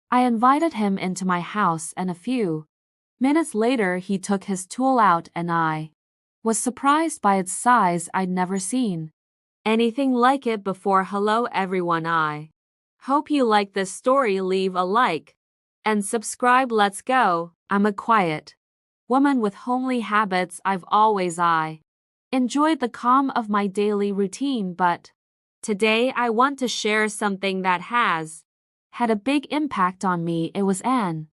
I invited him into my house, and a few minutes later he took his tool out and I was surprised by its size. I'd never seen anything like it before. Hello everyone, I hope you like this story. Leave a like and subscribe. Let's go. I'm a quiet woman with homely habits. I've always enjoyed the calm of my daily routine, but today I want to share something that has had a big impact on me. It was an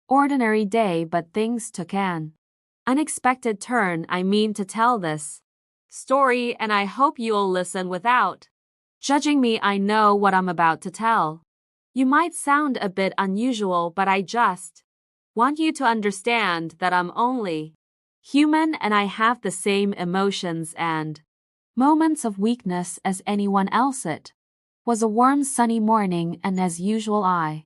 ordinary day, but things took an unexpected turn. I mean to tell this story, and I hope you'll listen without judging me. I know what I'm about to tell you might sound a bit unusual, but I just want you to understand that I'm only human and I have the same emotions and moments of weakness as anyone else. It was a warm, sunny morning, and as usual I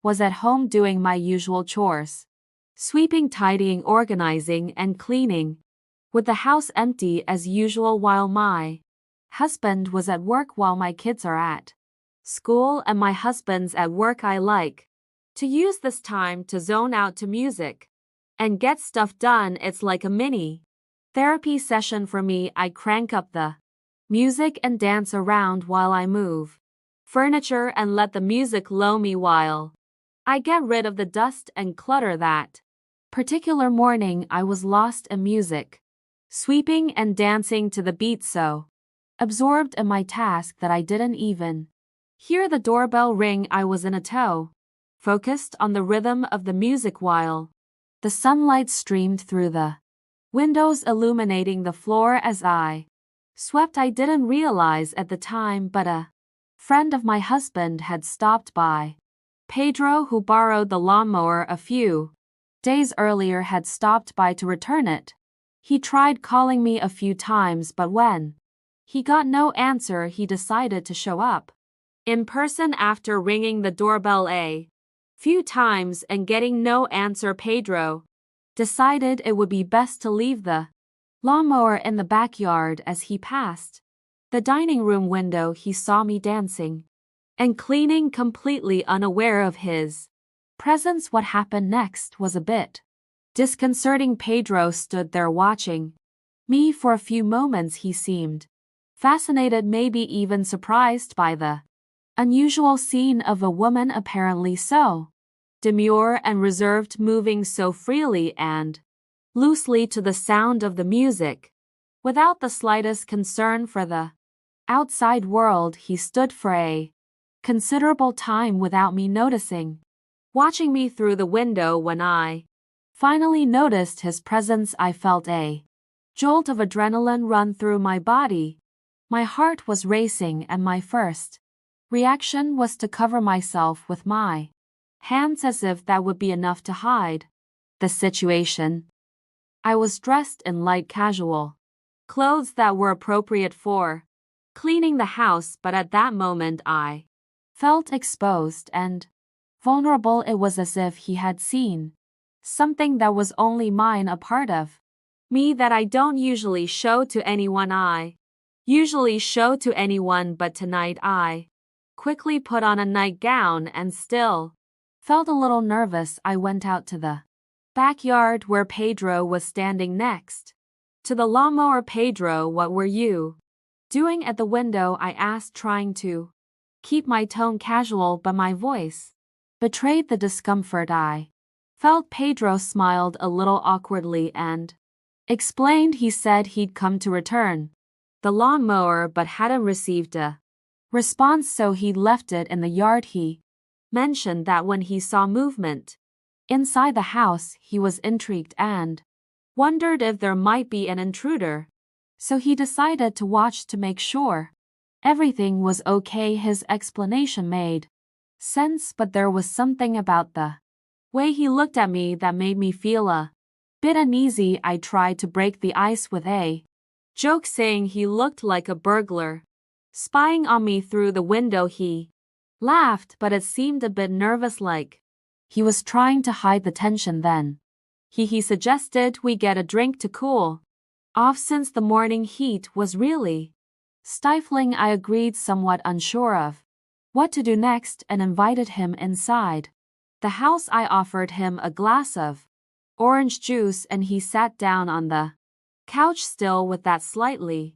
was at home doing my usual chores, sweeping, tidying, organizing, and cleaning, with the house empty as usual while my husband was at work while my kids are at school and my husband's at work. I like to use this time to zone out to music and get stuff done. It's like a mini therapy session for me. I crank up the music and dance around while I move furniture and let the music lull me while I get rid of the dust and clutter. That particular morning I was lost in music, sweeping and dancing to the beat, so absorbed in my task that I didn't even hear the doorbell ring. I was in a tow, focused on the rhythm of the music while the sunlight streamed through the windows, illuminating the floor as I swept. I didn't realize at the time, but a friend of my husband had stopped by. Pedro, who borrowed the lawnmower a few days earlier, had stopped by to return it. He tried calling me a few times, but when he got no answer, he decided to show up in person. After ringing the doorbell a few times and getting no answer, Pedro decided it would be best to leave the lawnmower in the backyard. As he passed the dining room window, he saw me dancing and cleaning, completely unaware of his presence. What happened next was a bit disconcerting. Pedro stood there watching me for a few moments. He seemed fascinated, maybe even surprised by the unusual scene of a woman apparently so demure and reserved, moving so freely and loosely to the sound of the music, without the slightest concern for the outside world. He stood for a considerable time without me noticing, watching me through the window. When I finally noticed his presence, I felt a jolt of adrenaline run through my body. My heart was racing, and my first reaction was to cover myself with my hands as if that would be enough to hide the situation. I was dressed in light casual clothes that were appropriate for cleaning the house, but at that moment I felt exposed and vulnerable. It was as if he had seen something that was only mine, a part of me that I don't usually show to anyone. I usually show to anyone, but tonight I quickly put on a nightgown and still felt a little nervous. I went out to the backyard where Pedro was standing next to the lawnmower. Pedro, what were you doing at the window? I asked, trying to keep my tone casual, but my voice betrayed the discomfort I felt. Pedro smiled a little awkwardly and explained he said he'd come to return the lawnmower but hadn't received a response, so he'd left it in the yard. He mentioned that when he saw movement inside the house, he was intrigued and wondered if there might be an intruder, so he decided to watch to make sure everything was okay. His explanation made sense, but there was something about the way he looked at me that made me feel a bit uneasy. I tried to break the ice with a joke, saying he looked like a burglar spying on me through the window. He laughed, but it seemed a bit nervous, like he was trying to hide the tension. Then he suggested we get a drink to cool off since the morning heat was really stifling. I agreed, somewhat unsure of what to do next, and invited him inside. the house. I offered him a glass of orange juice and he sat down on the couch still with that slightly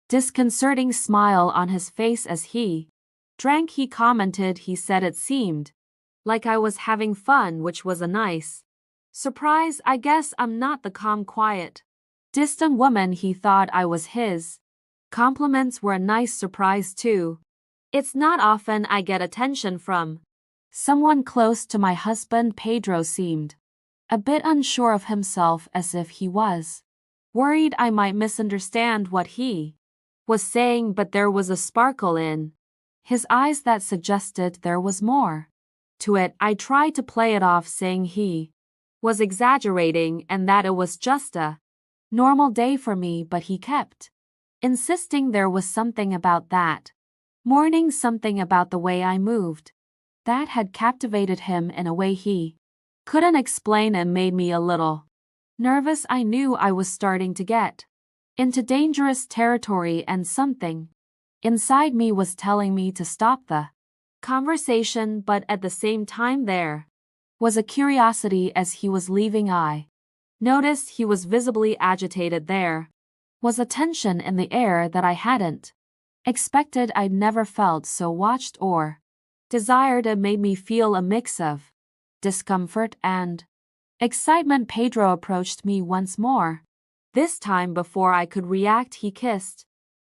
disconcerting smile on his face as he drank. He commented, he said it seemed like I was having fun, which was a nice surprise. I guess I'm not the calm, quiet, distant woman he thought I was. His compliments were a nice surprise too. It's not often I get attention from someone close to my husband. Pedro seemed a bit unsure of himself, as if he was worried I might misunderstand what he was saying, but there was a sparkle in his eyes that suggested there was more to it. I tried to play it off, saying he was exaggerating and that it was just a normal day for me, but he kept insisting there was something about that morning, something about the way I moved, that had captivated him in a way he couldn't explain and made me a little nervous. I knew I was starting to get into dangerous territory and something inside me was telling me to stop the conversation, but at the same time there was a curiosity. As he was leaving, I noticed he was visibly agitated. There was a tension in the air that I hadn't expected. I'd never felt so watched or desired. It made me feel a mix of discomfort and excitement. Pedro approached me once more. This time, before I could react, he kissed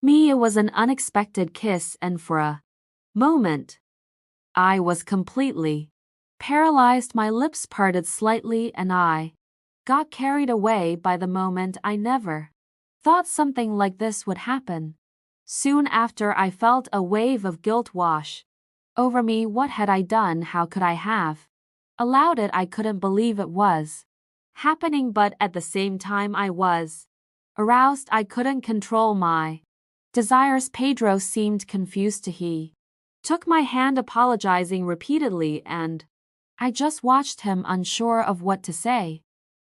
me. It was an unexpected kiss, and for a moment, I was completely paralyzed. My lips parted slightly and I got carried away by the moment. I never thought something like this would happen. Soon after, I felt a wave of guilt wash over me. What had I done? How could I have allowed it? I couldn't believe it was happening, but at the same time I was aroused. I couldn't control my desires. Pedro seemed confused. He took my hand, apologizing repeatedly, and I just watched him, unsure of what to say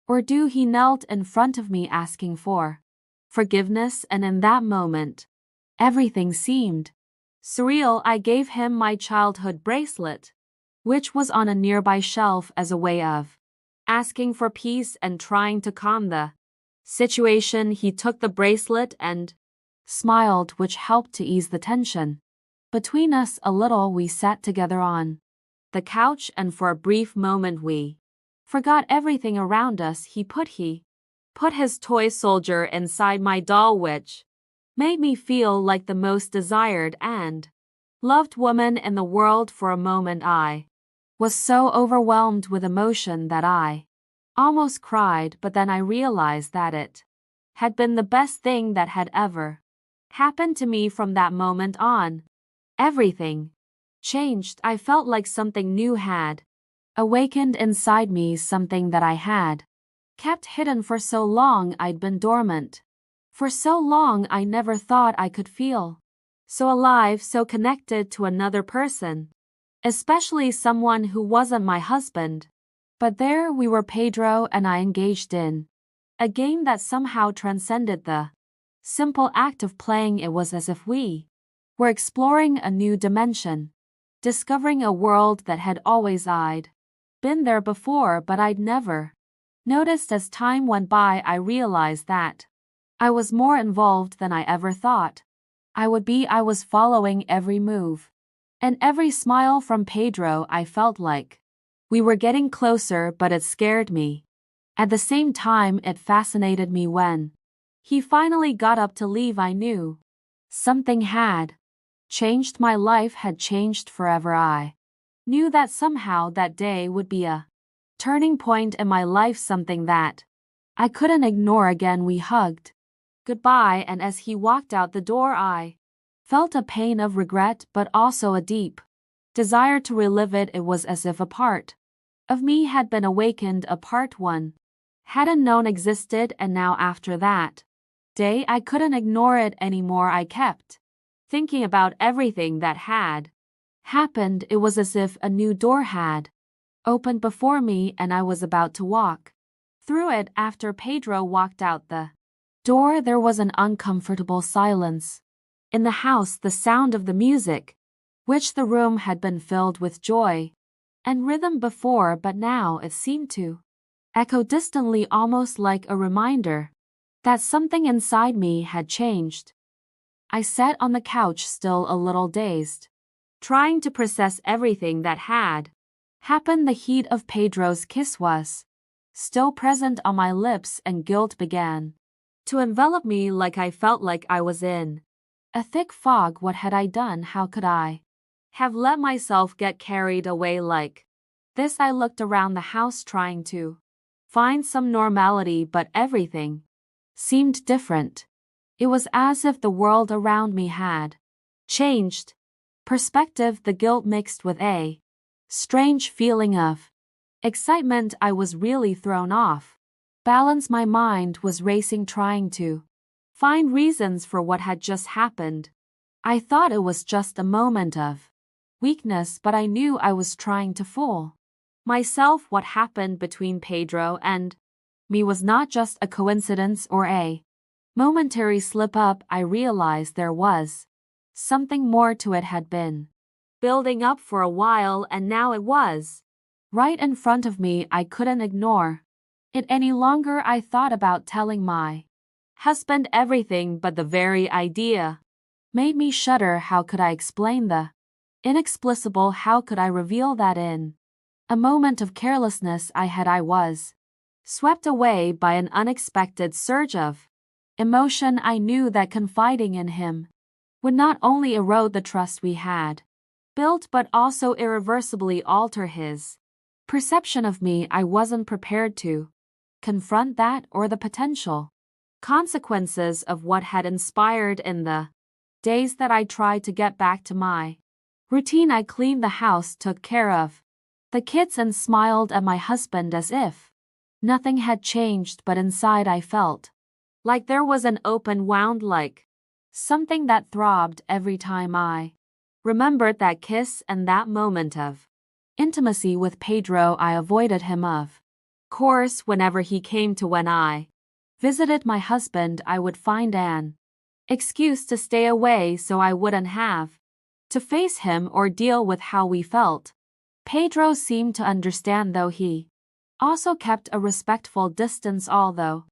or do. He knelt in front of me, asking for forgiveness, and in that moment, everything seemed surreal. I gave him my childhood bracelet, which was on a nearby shelf, as a way of asking for peace and trying to calm the situation. He took the bracelet and smiled, which helped to ease the tension between us a little. We sat together on the couch, and for a brief moment we forgot everything around us. He put his toy soldier inside my doll, which made me feel like the most desired and loved woman in the world. For a moment I was so overwhelmed with emotion that I almost cried, but then I realized that it had been the best thing that had ever happened to me. From that moment on, everything changed. I felt like something new had awakened inside me, something that I had kept hidden for so long. I'd been dormant for so long. I never thought I could feel so alive, so connected to another person, especially someone who wasn't my husband. But there we were, Pedro and I, engaged in a game that somehow transcended the simple act of playing. It was as if we were exploring a new dimension, discovering a world that had always I'd been there before, but I'd never noticed. As time went by, I realized that I was more involved than I ever thought I would be. I was following every move and every smile from Pedro. I felt like we were getting closer, but it scared me. At the same time, it fascinated me. When he finally got up to leave, I knew something had changed. My life had changed forever. I knew that somehow that day would be a turning point in my life, something that I couldn't ignore. Again, we hugged goodbye, and as he walked out the door, I felt a pain of regret, but also a deep desire to relive it. It was as if a part of me had been awakened, a part one hadn't known existed, and now after that day I couldn't ignore it anymore. I kept thinking about everything that had happened. It was as if a new door had opened before me and I was about to walk through it. After Pedro walked out the door, there was an uncomfortable silence in the house, the sound of the music, which the room had been filled with joy, and rhythm before, but now it seemed to echo distantly, almost like a reminder that something inside me had changed. I sat on the couch, still a little dazed, trying to process everything that had happened. The heat of Pedro's kiss was still present on my lips, and guilt began to envelop me like I felt like I was in a thick fog. What had I done? How could I have let myself get carried away like this? I looked around the house, trying to find some normality, but everything seemed different. It was as if the world around me had changed perspective. The guilt mixed with a strange feeling of excitement. I was really thrown off balance. My mind was racing, trying to find reasons for what had just happened. I thought it was just a moment of weakness, but I knew I was trying to fool myself. What happened between Pedro and me was not just a coincidence or a momentary slip-up. I realized there was something more to it. Had been building up for a while, and now it was right in front of me. I couldn't ignore it any longer. I thought about telling my husband everything, but the very idea made me shudder. How could I explain the inexplicable? How could I reveal that in a moment of carelessness I was swept away by an unexpected surge of emotion? I knew that confiding in him would not only erode the trust we had built, but also irreversibly alter his perception of me. I wasn't prepared to confront that or the potential consequences of what had inspired. In the days that I tried to get back to my routine, I cleaned the house, took care of the kids, and smiled at my husband as if nothing had changed. But inside I felt like there was an open wound, like something that throbbed every time I remembered that kiss and that moment of intimacy with Pedro. I avoided him, of course. Whenever he came to when I visited my husband, I would find an excuse to stay away so I wouldn't have to face him or deal with how we felt. Pedro seemed to understand, though he also kept a respectful distance. Although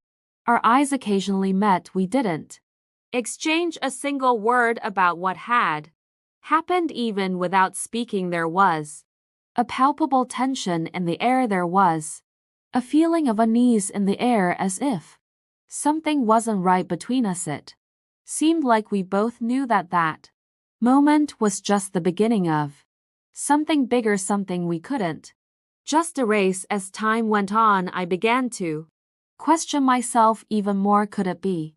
our eyes occasionally met, we didn't exchange a single word about what had happened. Even without speaking, there was a palpable tension in the air. There was a feeling of unease in the air, as if something wasn't right between us. It seemed like we both knew that that moment was just the beginning of something bigger, something we couldn't just erase. As time went on, I began to question myself even more. Could it be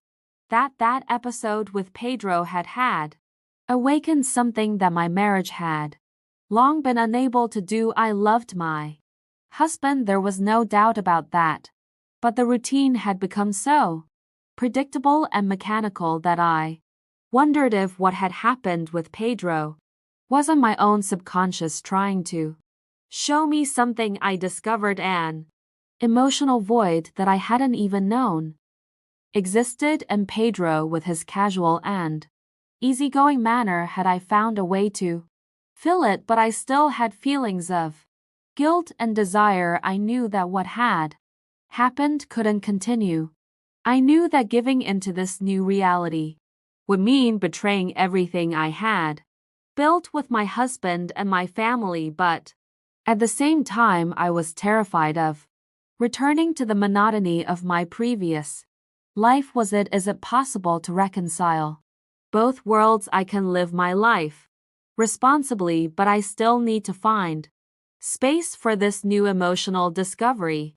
that that episode with Pedro had awakened something that my marriage had long been unable to do? I loved my husband, there was no doubt about that, but the routine had become so predictable and mechanical that I wondered if what had happened with Pedro wasn't my own subconscious trying to show me something. I discovered an emotional void that I hadn't even known existed, and Pedro, with his casual and easygoing manner, had I found a way to fill it. But I still had feelings of guilt and desire. I knew that what had happened couldn't continue. I knew that giving into this new reality would mean betraying everything I had built with my husband and my family, but at the same time I was terrified of returning to the monotony of my previous life. Is it possible to reconcile both worlds? I can live my life responsibly, but I still need to find space for this new emotional discovery.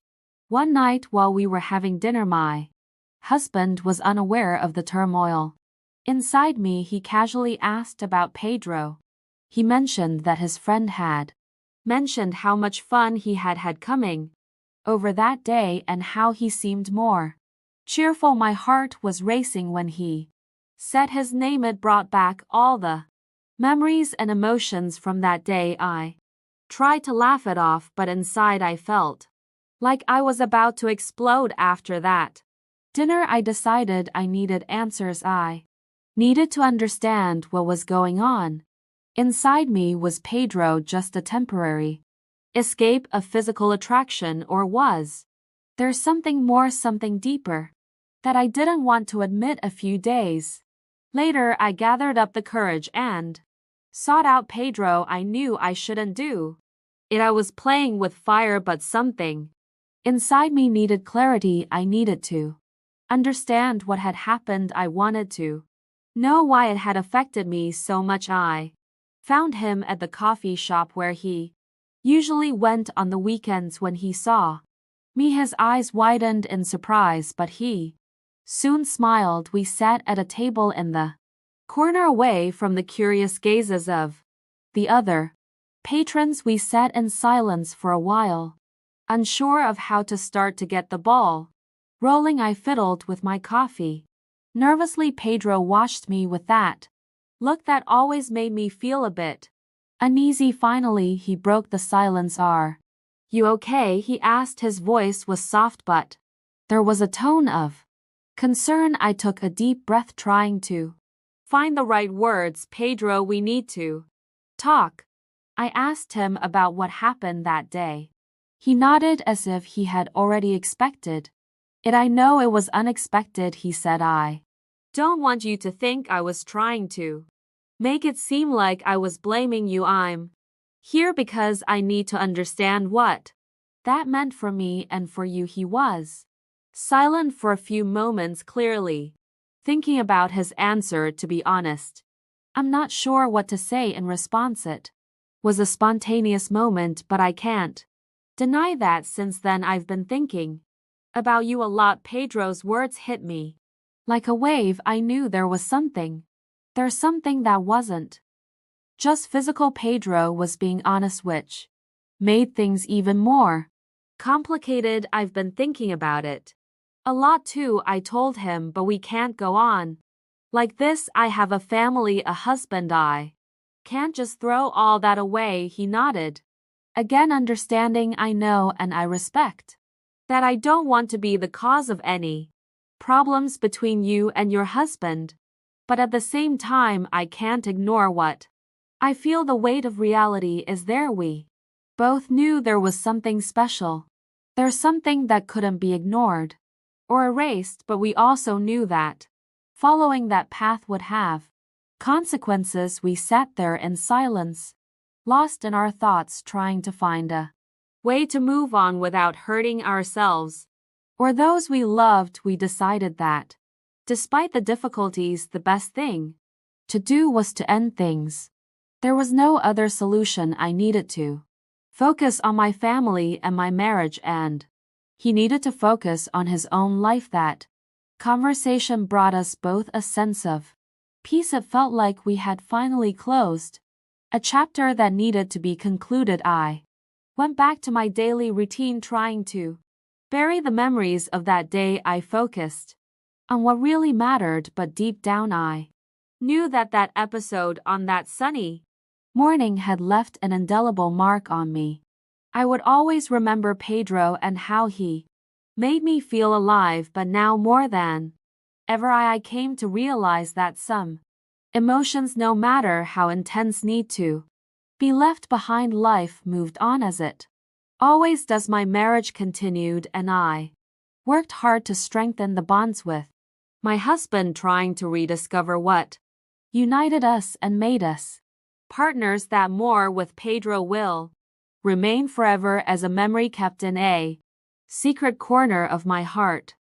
One night while we were having dinner, my husband was unaware of the turmoil inside me. He casually asked about Pedro. He mentioned that his friend had mentioned how much fun he had had coming over that day and how he seemed more cheerful. My heart was racing when he said his name. It brought back all the memories and emotions from that day. I tried to laugh it off, but inside I felt like I was about to explode. After that dinner, I decided I needed answers. I needed to understand what was going on inside me. Was Pedro just a temporary escape a physical attraction, or was there something more, something deeper, that I didn't want to admit? A few days later, I gathered up the courage and sought out Pedro. I knew I shouldn't do it. I was playing with fire, but something inside me needed clarity. I needed to understand what had happened. I wanted to know why it had affected me so much. I found him at the coffee shop where he usually went on the weekends. When he saw me, his eyes widened in surprise, but he soon smiled. We sat at a table in the corner, away from the curious gazes of the other patrons. We sat in silence for a while, unsure of how to start to get the ball rolling. I fiddled with my coffee nervously. Pedro watched me with that look that always made me feel a bit uneasy. Finally, he broke the silence. "Are you okay?" he asked. His voice was soft, but there was a tone of concern. I took a deep breath, trying to find the right words. "Pedro, we need to talk." I asked him about what happened that day. He nodded as if he had already expected it. "I know it was unexpected," he said. "I don't want you to think I was trying to make it seem like I was blaming you. I'm here because I need to understand what that meant for me and for you." He was silent for a few moments, clearly thinking about his answer. To be honest, I'm not sure what to say in response. It was a spontaneous moment, but I can't deny that since then I've been thinking about you a lot. Pedro's words hit me like a wave. I knew there was something. There's something that wasn't just physical. Pedro was being honest, which made things even more complicated. "I've been thinking about it a lot too," I told him, "but we can't go on like this. I have a family, a husband. I can't just throw all that away." He nodded, again understanding. "I know, and I respect that. I don't want to be the cause of any problems between you and your husband, but at the same time I can't ignore what I feel. The weight of reality is there." We both knew there was something special. There's something that couldn't be ignored or erased, but we also knew that following that path would have consequences. We sat there in silence, lost in our thoughts, trying to find a way to move on without hurting ourselves or those we loved. We decided that, despite the difficulties, the best thing to do was to end things. There was no other solution. I needed to focus on my family and my marriage, and he needed to focus on his own life. That conversation brought us both a sense of peace. It felt like we had finally closed a chapter that needed to be concluded. I went back to my daily routine, trying to bury the memories of that day. I focused on what really mattered, but deep down I knew that that episode on that sunny morning had left an indelible mark on me. I would always remember Pedro and how he made me feel alive. But now more than ever I came to realize that some emotions, no matter how intense, need to be left behind. Life moved on as it always does. My marriage continued, and I worked hard to strengthen the bonds with my husband, trying to rediscover what united us and made us partners. That more with Pedro will remain forever as a memory kept in a secret corner of my heart.